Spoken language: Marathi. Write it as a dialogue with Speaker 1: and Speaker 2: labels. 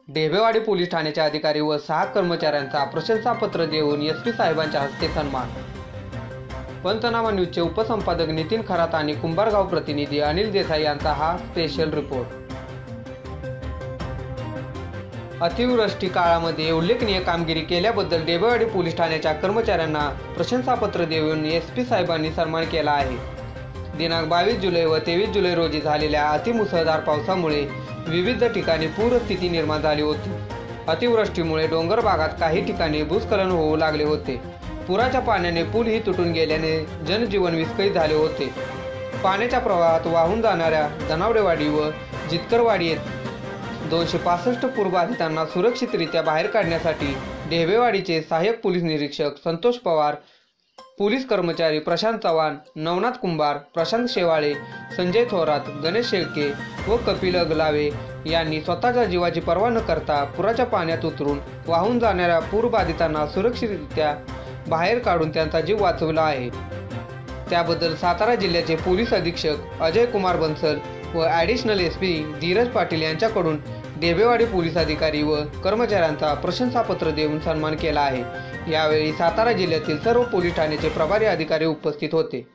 Speaker 1: ढेबेवाडी पोलीस ठाण्याचे अधिकारी व 6 कर्मचाऱ्यांचा प्रशंसापत्र देऊन एसपी साहेबांच्या हस्ते सन्मान। पंचनामा न्यूजचे उपसंपादक नितीन खरात आणि कुंभारगाव प्रतिनिधी अनिल देसाई यांचा हा स्पेशल रिपोर्ट। अतिवृष्टी काळामध्ये उल्लेखनीय कामगिरी केल्याबद्दल ढेबेवाडी पोलीस ठाण्याच्या कर्मचाऱ्यांना प्रशंसापत्र देऊन एसपी साहेबांनी सन्मान केला आहे। दिनांक 22 जुलै व 23 जुलै रोजी झालेल्या अतिमुसळधार पावसामुळे विविध ठिकाणी पूरस्थिती निर्माण झाली होती। अतिवृष्टीमुळे डोंगर भागात काही ठिकाणी भूस्खलन होऊ लागले होते। पुराच्या पाण्याने पूलही तुटून गेल्याने जनजीवन विस्कळीत झाले होते। पाण्याच्या प्रवाहात वाहून जाणाऱ्या जनावरेवाडी व जितकरवाडी येथे 265 पूरबाधितांना सुरक्षितरित्या बाहेर काढण्यासाठी ढेबेवाडीचे सहाय्यक पोलीस निरीक्षक संतोष पवार, पोलीस कर्मचारी प्रशांत चव्हाण, नवनाथ कुंभार, प्रशांत शेवाळे, संजय थोरात, गणेश शेळके व कपिल अगलावे यांनी स्वतःच्या जीवाची पर्वा न करता पुराच्या पाण्यात उतरून वाहून जाणाऱ्या पूरबाधितांना सुरक्षितरित्या बाहेर काढून त्यांचा जीव वाचवला आहे। त्याबद्दल सातारा जिल्ह्याचे पोलीस अधीक्षक अजय कुमार बन्सल व ॲडिशनल एसपी धीरज पाटील यांच्याकडून ढेबेवाडी पोलीस अधिकारी व कर्मचाऱ्यांचा प्रशंसापत्र देऊन सन्मान केला आहे। यावेळी सातारा जिल्ह्यातील सर्व पोलीस ठाण्याचे प्रभारी अधिकारी उपस्थित होते।